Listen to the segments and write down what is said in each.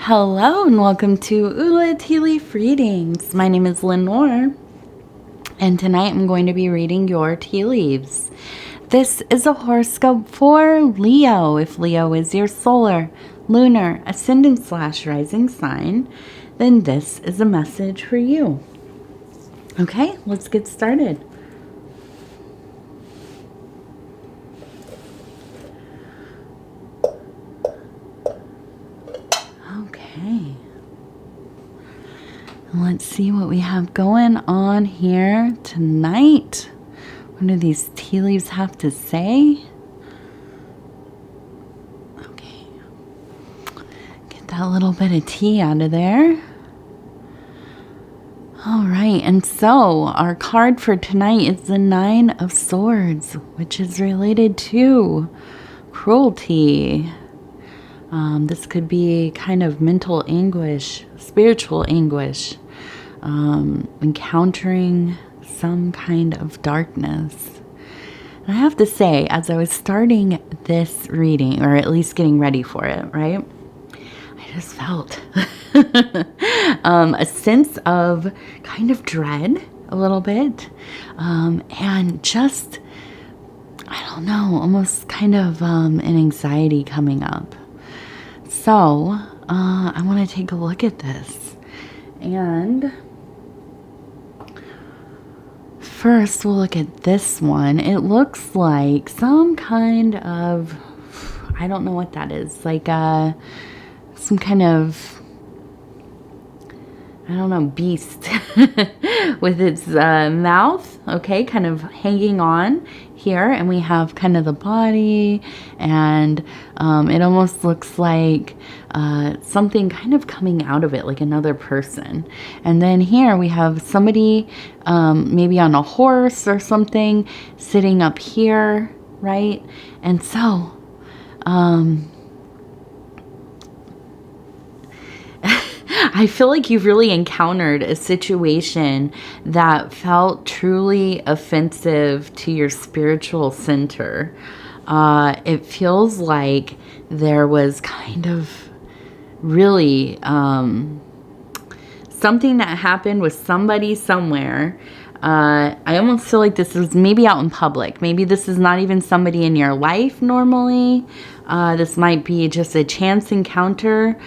Hello and welcome to Ula Tea Leaf Readings. My name is Lenor, and tonight I'm going to be reading your tea leaves. This is a horoscope for Leo. If Leo is your solar, lunar, ascendant / rising sign, then this is a message for you. Okay, let's get started. Okay. Let's see what we have going on here tonight. What do these tea leaves have to say? Okay. Get that little bit of tea out of there. All right, and so our card for tonight is the 9 of Swords, which is related to cruelty. This could be kind of mental anguish, spiritual anguish, encountering some kind of darkness. And I have to say, as I was starting this reading, or at least getting ready for it, right, I just felt a sense of kind of dread a little bit, and just, I don't know, almost kind of an anxiety coming up. So, I want to take a look at this. And first, we'll look at this one. It looks like some kind of, I don't know what that is, like some kind of, I don't know, beast with its mouth, okay, kind of hanging on here. And we have kind of the body, and it almost looks like something kind of coming out of it, like another person. And then here we have somebody maybe on a horse or something sitting up here, right? And so I feel like you've really encountered a situation that felt truly offensive to your spiritual center. It feels like there was kind of really something that happened with somebody somewhere. I almost feel like this is maybe out in public. Maybe this is not even somebody in your life normally. This might be just a chance encounter.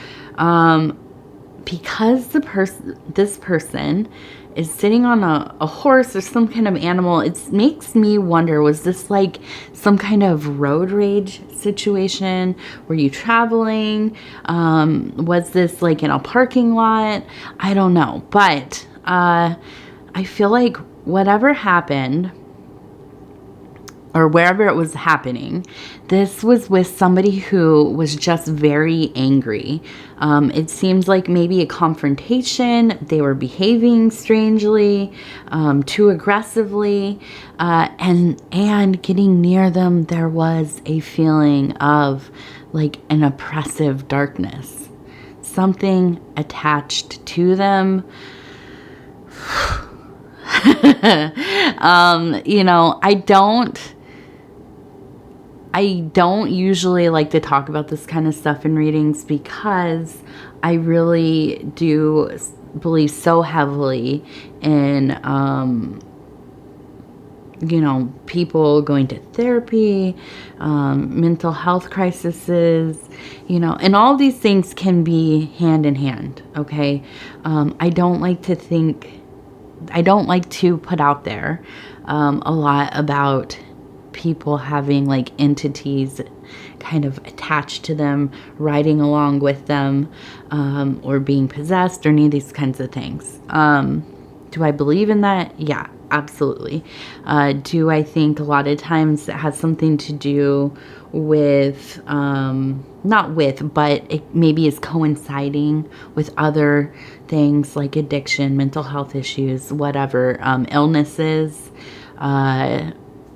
Because this person is sitting on a horse or some kind of animal, it makes me wonder, was this like some kind of road rage situation? Were you traveling? Was this like in a parking lot? I don't know. But I feel like whatever happened, or wherever it was happening, this was with somebody who was just very angry. It seems like maybe a confrontation. They were behaving strangely, too aggressively, and getting near them, there was a feeling of like an oppressive darkness, something attached to them. I don't usually like to talk about this kind of stuff in readings, because I really do believe so heavily in, people going to therapy, mental health crises, and all of these things can be hand in hand, okay? I don't like to put out there a lot about people having like entities kind of attached to them, riding along with them, or being possessed, or any of these kinds of things. Do I believe in that? Yeah, absolutely. Do I think a lot of times it has something to do with, not with, but it maybe is coinciding with other things like addiction, mental health issues, whatever, illnesses,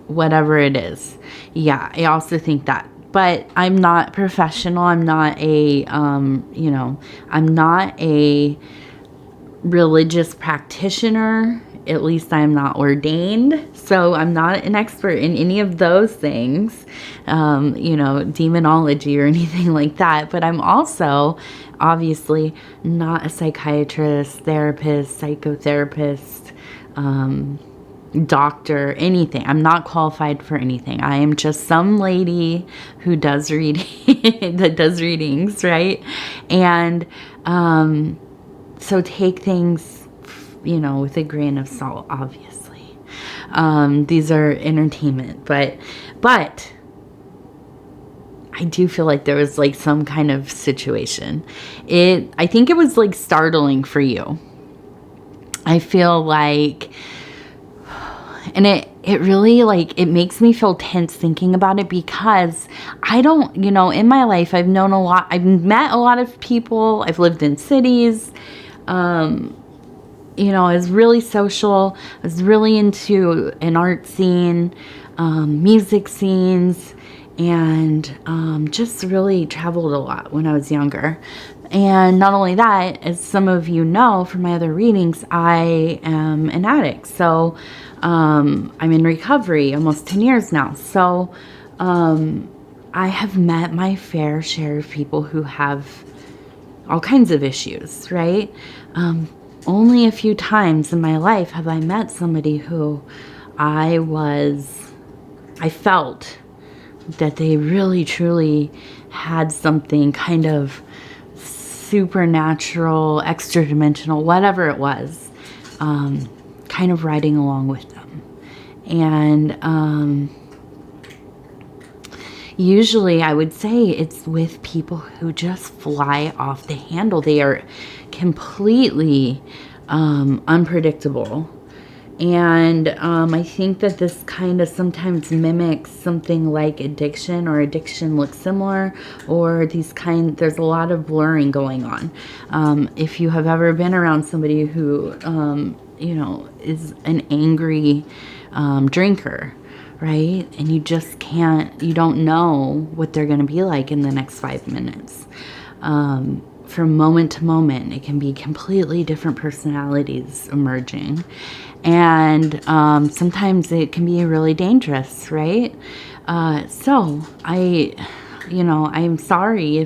whatever it is. Yeah, I also think that. But I'm not professional. I'm not I'm not a religious practitioner at least I'm not ordained, so I'm not an expert in any of those things, demonology or anything like that. But I'm also obviously not a psychiatrist, therapist, psychotherapist, doctor, anything. I'm not qualified for anything. I am just some lady who does that does readings, right? And so take things, with a grain of salt, obviously. These are entertainment, but I do feel like there was like some kind of situation. I think it was like startling for you. I feel like, and it really, like, it makes me feel tense thinking about it, because I don't, in my life, I've met a lot of people. I've lived in cities. I was really social. I was really into an art scene, music scenes, and just really traveled a lot when I was younger. And not only that, as some of you know from my other readings, I am an addict. So I'm in recovery almost 10 years now. So I have met my fair share of people who have all kinds of issues, right? Only a few times in my life have I met somebody who I felt that they really truly had something kind of supernatural, extra dimensional, whatever it was, kind of riding along with them. And usually I would say it's with people who just fly off the handle. They are completely unpredictable. And I think that this kind of sometimes mimics something like addiction, or addiction looks similar, or there's a lot of blurring going on. If you have ever been around somebody who, is an angry drinker, right? And you just you don't know what they're going to be like in the next 5 minutes. From moment to moment, it can be completely different personalities emerging. And sometimes it can be really dangerous, right? So I'm sorry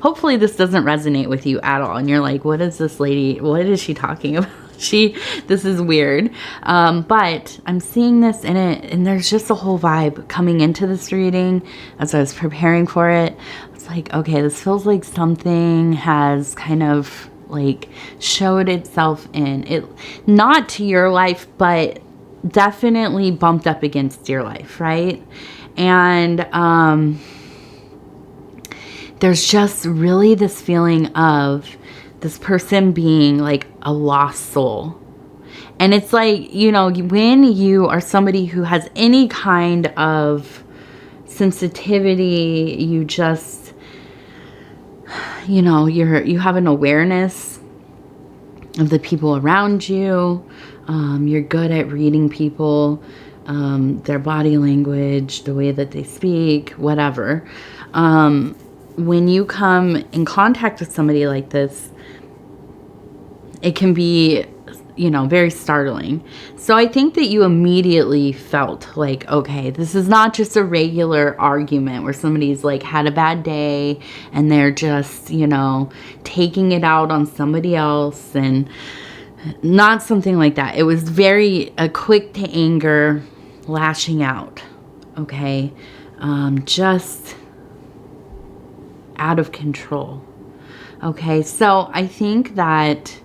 hopefully this doesn't resonate with you at all. And you're like, what is she talking about? This is weird. But I'm seeing this in it, and there's just a whole vibe coming into this reading as I was preparing for it. It's like, okay, this feels like something has kind of like showed itself in it, not to your life, but definitely bumped up against your life, right? And there's just really this feeling of this person being like a lost soul. And it's like, when you are somebody who has any kind of sensitivity, you just, you have an awareness of the people around you. You're good at reading people, their body language, the way that they speak, whatever. When you come in contact with somebody like this, it can be, very startling. So I think that you immediately felt like, okay, this is not just a regular argument where somebody's like had a bad day and they're just, taking it out on somebody else, and not something like that. It was very quick to anger, lashing out, okay? Just out of control. Okay, so I think that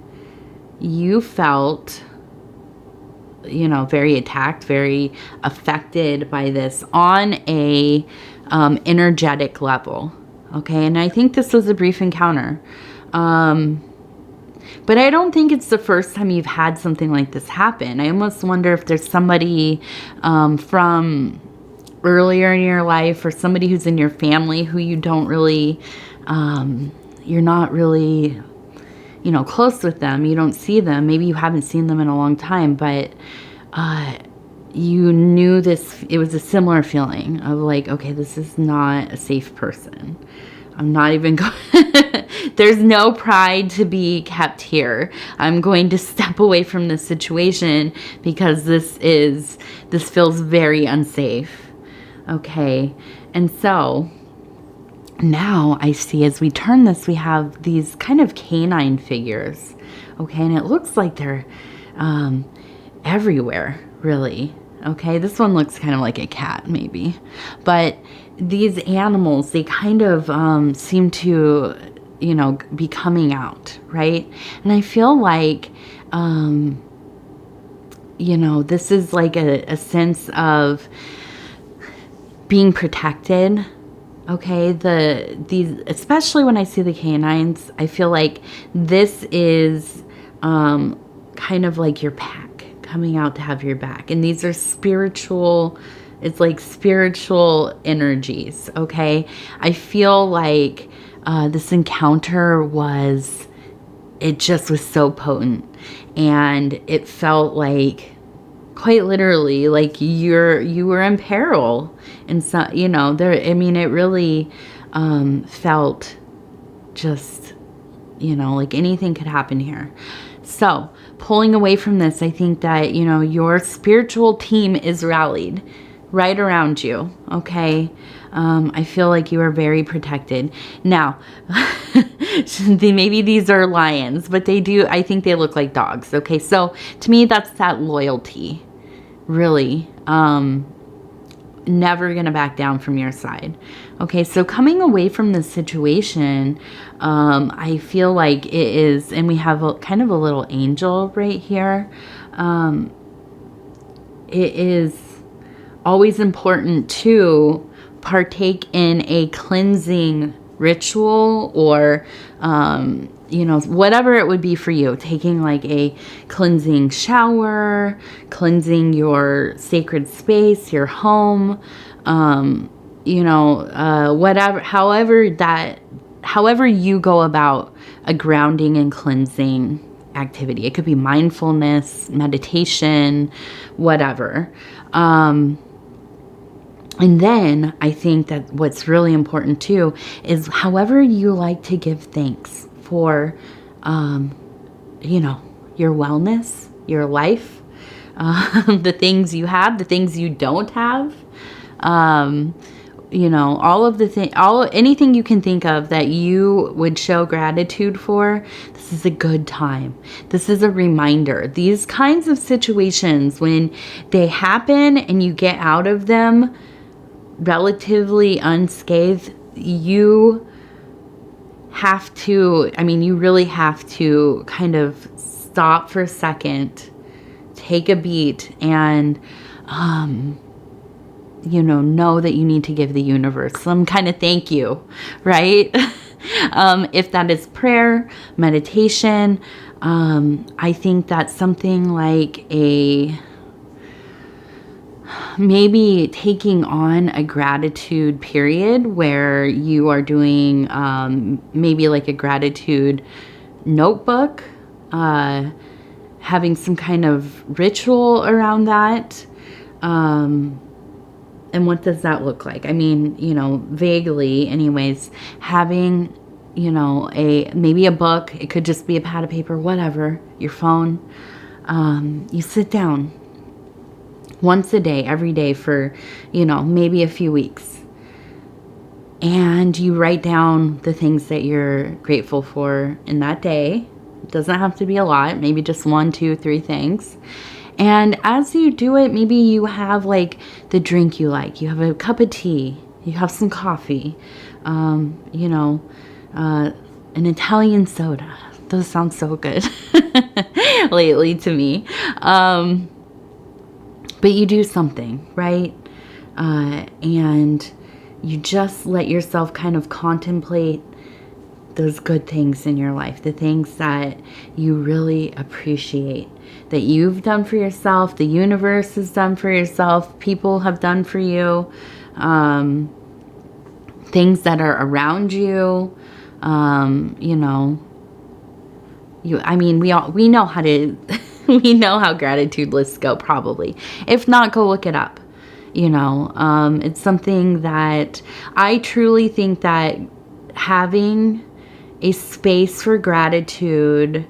you felt, very attacked, very affected by this on a energetic level. Okay, and I think this was a brief encounter. But I don't think it's the first time you've had something like this happen. I almost wonder if there's somebody from earlier in your life, or somebody who's in your family who you don't really, you're not really, close with them. You don't see them. Maybe you haven't seen them in a long time, but you knew this. It was a similar feeling of like, okay, this is not a safe person. I'm not even going There's no pride to be kept here. I'm going to step away from this situation because this feels very unsafe. Okay. And so now I see, as we turn this, we have these kind of canine figures. Okay. And it looks like they're everywhere, really. Okay. This one looks kind of like a cat, maybe. But these animals, they kind of seem to, you know, be coming out, right? And I feel like, you know, this is like a sense of being protected. Okay, these, especially when I see the canines, I feel like this is kind of like your pack coming out to have your back. And these are spiritual, it's like spiritual energies, okay? I feel like this encounter it just was so potent. And it felt like, quite literally, like you were in peril. And so, you know, I mean, it really felt just, you know, like anything could happen here. So pulling away from this, I think that, you know, your spiritual team is rallied right around you. Okay. I feel like you are very protected. Now, maybe these are lions, but I think they look like dogs. Okay. So to me, that's that loyalty, really. Never gonna back down from your side. Okay, so coming away from this situation, I feel like it is, and we have kind of a little angel right here. It is always important to partake in a cleansing ritual, or you know, whatever it would be for you, taking like a cleansing shower, cleansing your sacred space, your home, you know, whatever, however you go about a grounding and cleansing activity. It could be mindfulness, meditation, whatever. And then I think that what's really important too is however you like to give thanks for, you know, your wellness, your life, the things you have, the things you don't have, you know, all of the anything you can think of that you would show gratitude for. This is a good time. This is a reminder. These kinds of situations, when they happen and you get out of them relatively unscathed, you have to, I mean, you really have to kind of stop for a second, take a beat, and, you know that you need to give the universe some kind of thank you, right? If that is prayer, meditation, I think that's something like maybe taking on a gratitude period where you are doing maybe like a gratitude notebook, having some kind of ritual around that. And what does that look like? I mean, you know, vaguely anyways, having, you know, maybe a book, it could just be a pad of paper, whatever, your phone. You sit down once a day, every day for, you know, maybe a few weeks. And you write down the things that you're grateful for in that day. It doesn't have to be a lot, maybe just 1, 2, 3 things. And as you do it, maybe you have like the drink you like. You have a cup of tea, you have some coffee, you know, an Italian soda. Those sound so good lately to me. But you do something, right? And you just let yourself kind of contemplate those good things in your life, the things that you really appreciate, that you've done for yourself, the universe has done for yourself, people have done for you, things that are around you, you know, I mean, we know how to, we know how gratitude lists go, probably. If not, go look it up. You know, it's something that I truly think that having a space for gratitude,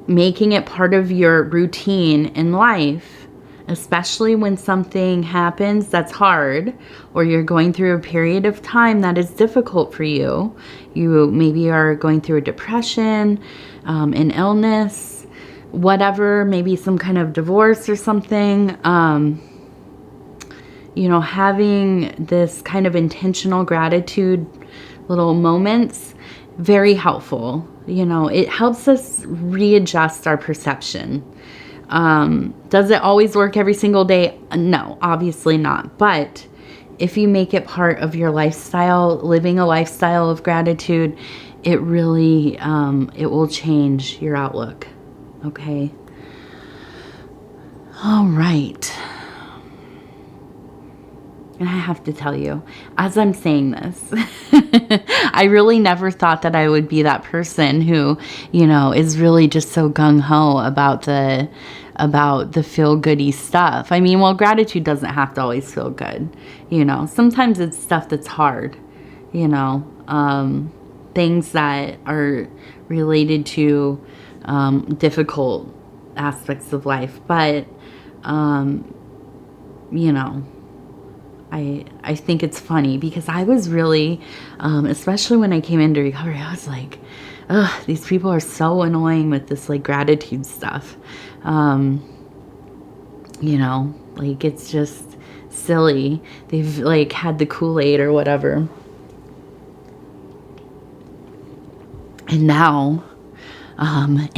making it part of your routine in life, especially when something happens that's hard, or you're going through a period of time that is difficult for you. You maybe are going through a depression, an illness, whatever, maybe some kind of divorce or something. You know, having this kind of intentional gratitude little moments, very helpful. You know, it helps us readjust our perception. Does it always work every single day? No, obviously not. But if you make it part of your lifestyle, living a lifestyle of gratitude, it really, it will change your outlook. Okay. All right. And I have to tell you, as I'm saying this, I really never thought that I would be that person who, you know, is really just so gung-ho about the feel-goody stuff. I mean, well, gratitude doesn't have to always feel good, you know. Sometimes it's stuff that's hard, you know, things that are related to difficult aspects of life. But, you know, I think it's funny because I was really, especially when I came into recovery, I was like, ugh, these people are so annoying with this like gratitude stuff. You know, like it's just silly. They've like had the Kool-Aid or whatever. And now,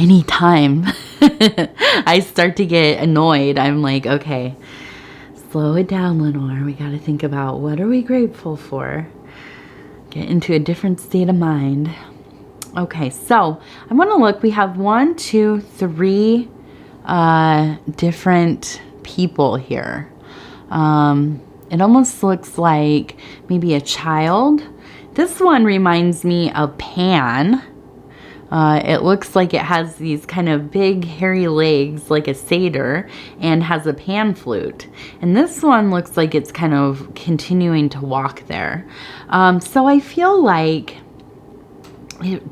anytime I start to get annoyed, I'm like, okay, slow it down, Lenor. We got to think about what are we grateful for. Get into a different state of mind. Okay, so I want to look. We have 1, 2, 3 different people here. It almost looks like maybe a child. This one reminds me of Pan. It looks like it has these kind of big hairy legs like a satyr and has a pan flute. And this one looks like it's kind of continuing to walk there. So I feel like,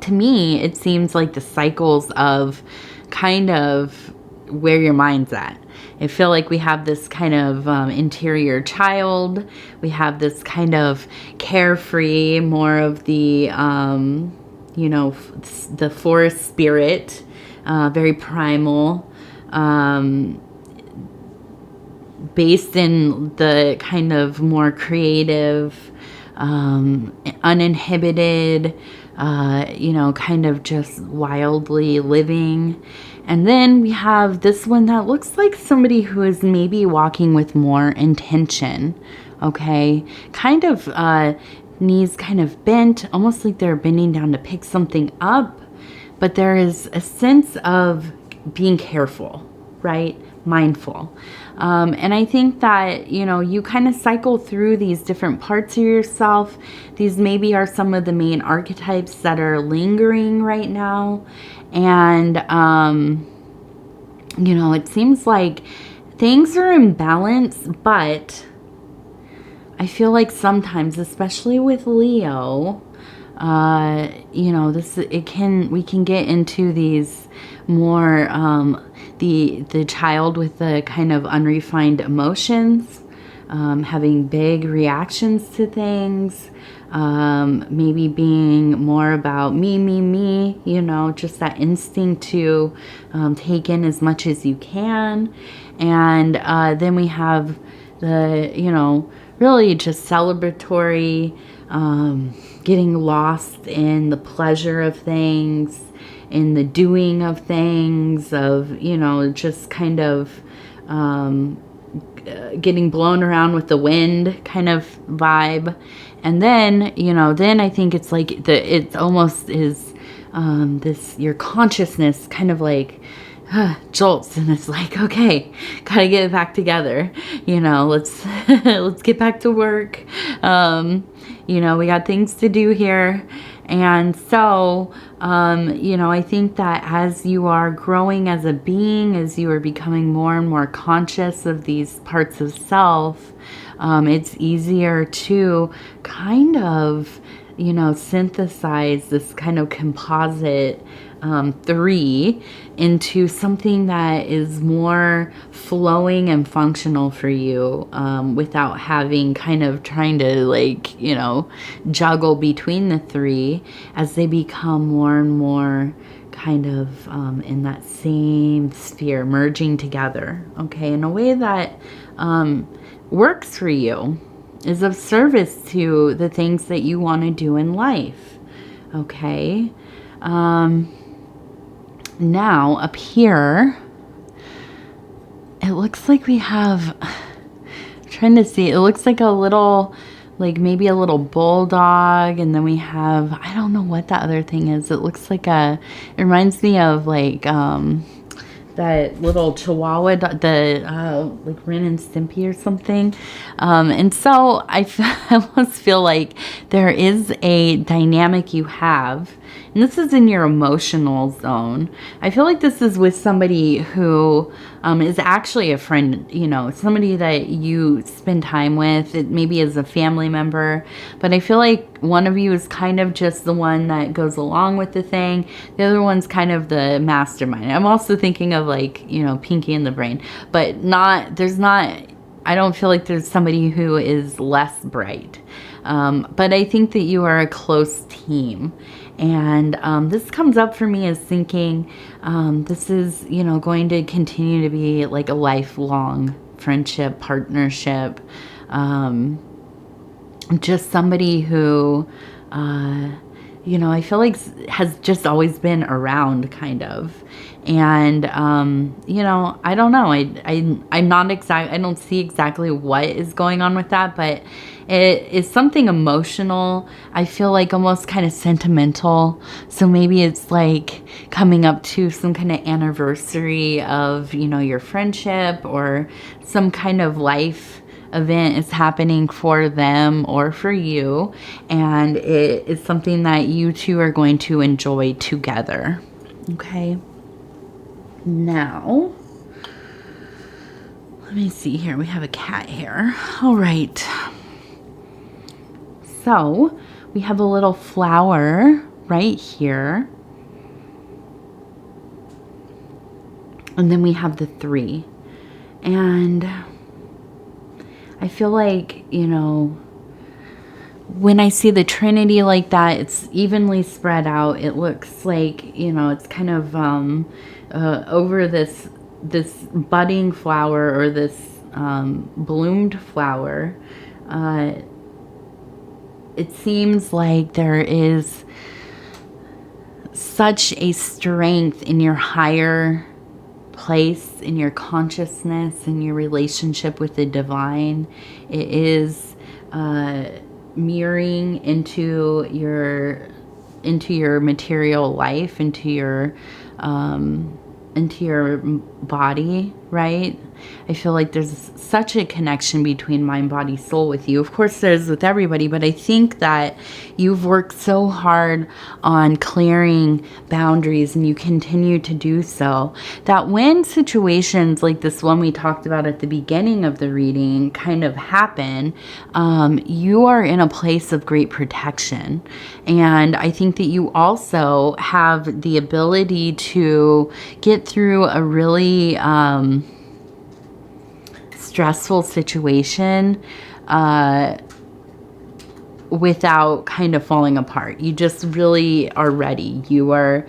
to me, it seems like the cycles of kind of where your mind's at. I feel like we have this kind of interior child. We have this kind of carefree, more of the... you know, the forest spirit, very primal, based in the kind of more creative, uninhibited, you know, kind of just wildly living. And then we have this one that looks like somebody who is maybe walking with more intention, okay? Kind of, knees kind of bent, almost like they're bending down to pick something up, but there is a sense of being careful, right? Mindful. And I think that, you know, you kind of cycle through these different parts of yourself. These maybe are some of the main archetypes that are lingering right now. And, you know, it seems like things are in balance, but I feel like sometimes, especially with Leo, you know, we can get into these more, the child with the kind of unrefined emotions, having big reactions to things, maybe being more about me, you know, just that instinct to take in as much as you can. And then we have the, you know, really just celebratory, getting lost in the pleasure of things, in the doing of things, of, you know, just kind of getting blown around with the wind kind of vibe. And then, you know, then I think it's like it almost is this, your consciousness kind of like jolts, and it's like, okay, gotta get it back together, you know, let's let's get back to work. You know, we got things to do here. And so, you know, I think that as you are growing as a being, as you are becoming more and more conscious of these parts of self, it's easier to kind of you know, synthesize this kind of composite 3 into something that is more flowing and functional for you, without having kind of trying to, like, you know, juggle between the 3 as they become more and more kind of in that same sphere, merging together, okay, in a way that works for you, is of service to the things that you want to do in life, okay? Now, up here, it looks like we have, I'm trying to see, it looks like a little, like maybe a little bulldog, and then we have, I don't know what that other thing is. It looks like it reminds me of like that little Chihuahua, like Ren and Stimpy or something. And so I almost feel like there is a dynamic you have, and this is in your emotional zone. I feel like this is with somebody who is actually a friend, you know, somebody that you spend time with. It maybe is a family member, but I feel like one of you is kind of just the one that goes along with the thing. The other one's kind of the mastermind. I'm also thinking of, like, you know, Pinky and the Brain, but I don't feel like there's somebody who is less bright. But I think that you are a close team. And this comes up for me as thinking this is, you know, going to continue to be like a lifelong friendship, partnership. Just somebody who, you know, I feel like has just always been around, kind of. And, you know, I don't know. I'm not I don't see exactly what is going on with that, but it is something emotional. I feel like almost kind of sentimental. So maybe it's like coming up to some kind of anniversary of, you know, your friendship, or some kind of life event is happening for them or for you. And it is something that you two are going to enjoy together. Okay. Now, let me see here. We have a cat here. All right. So we have a little flower right here. And then we have the 3. And I feel like, you know, when I see the Trinity like that, it's evenly spread out. It looks like, you know, it's kind of over this budding flower, or this bloomed flower. It seems like there is such a strength in your higher place, in your consciousness, in your relationship with the divine. It is mirroring into your material life, into your body, right? I feel like there's such a connection between mind, body, soul with you. Of course, there's with everybody, but I think that you've worked so hard on clearing boundaries, and you continue to do so, that when situations like this one we talked about at the beginning of the reading kind of happen, you are in a place of great protection. And I think that you also have the ability to get through a really stressful situation without kind of falling apart. You just really are ready. You are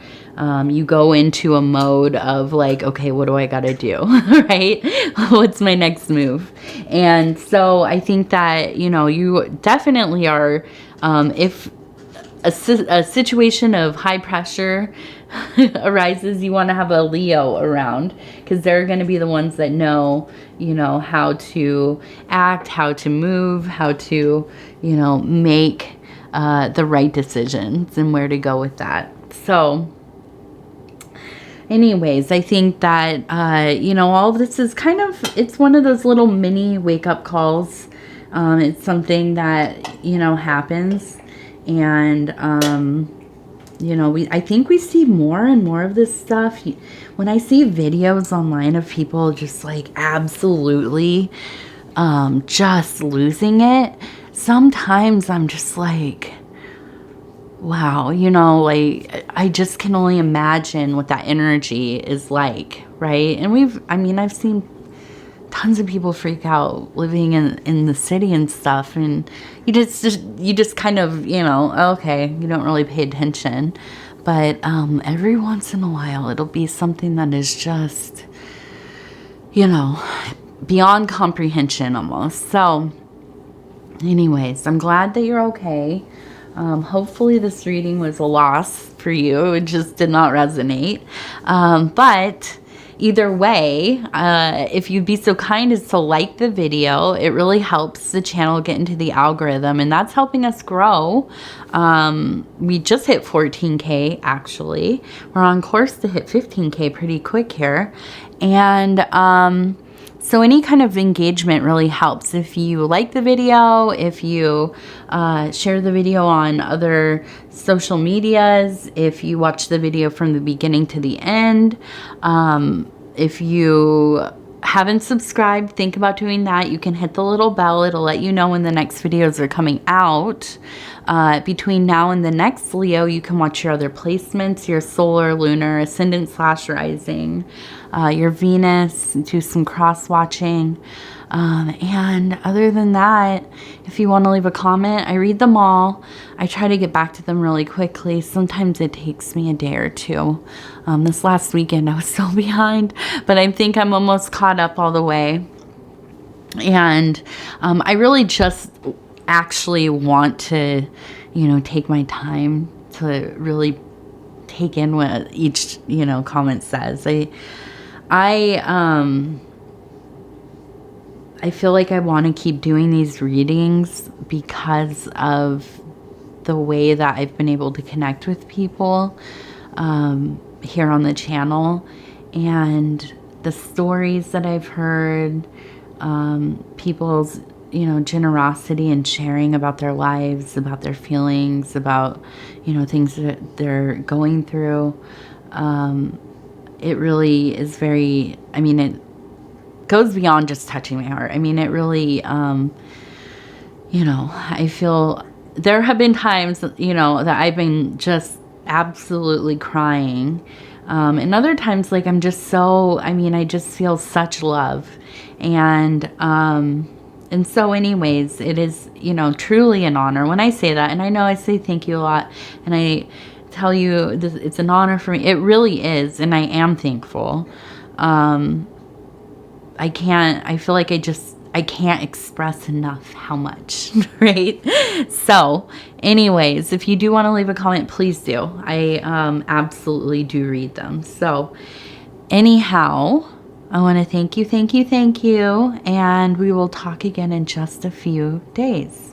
you go into a mode of like, okay, what do I gotta do? Right? What's my next move? And so I think that, you know, you definitely are, if a situation of high pressure arises, you want to have a Leo around, because they're going to be the ones that know, you know, how to act, how to move, how to, you know, make the right decisions and where to go with that. So anyways, I think that, you know, all of this is kind of, it's one of those little mini wake-up calls. It's something that, you know, happens. And, you know, I think we see more and more of this stuff. When I see videos online of people just like absolutely just losing it, sometimes I'm just like, wow, you know, like, I just can only imagine what that energy is like, right? And I've seen tons of people freak out living in the city and stuff, and you just kind of, you know, okay, you don't really pay attention. But every once in a while, it'll be something that is just, you know, beyond comprehension almost. So anyways, I'm glad that you're okay. Hopefully this reading was a loss for you. It just did not resonate. But either way, if you'd be so kind as to like the video, it really helps the channel get into the algorithm, and that's helping us grow. We just hit 14K, actually. We're on course to hit 15K pretty quick here. And so any kind of engagement really helps. If you like the video, if you share the video on other social medias, if you watch the video from the beginning to the end, if you haven't subscribed, think about doing that. You can hit the little bell. It'll let you know when the next videos are coming out. Between now and the next Leo, you can watch your other placements, your solar, lunar, ascendant / rising, your Venus, do some cross watching. And other than that, if you want to leave a comment, I read them all. I try to get back to them really quickly. Sometimes it takes me a day or two. This last weekend I was so behind, but I think I'm almost caught up all the way. And I really just actually want to, you know, take my time to really take in what each, you know, comment says. I feel like I want to keep doing these readings because of the way that I've been able to connect with people here on the channel, and the stories that I've heard, people's, you know, generosity and sharing about their lives, about their feelings, about, you know, things that they're going through. It really is very, I mean, it goes beyond just touching my heart. I mean, it really, you know, I feel there have been times, you know, that I've been just absolutely crying. And other times, like, I'm just so, I mean, I just feel such love. And so anyways, it is, you know, truly an honor when I say that. And I know I say thank you a lot, and I tell you this, it's an honor for me. It really is. And I am thankful. I feel like I can't express enough how much, right? So anyways, if you do want to leave a comment, please do. I absolutely do read them. So anyhow, I want to thank you, and we will talk again in just a few days.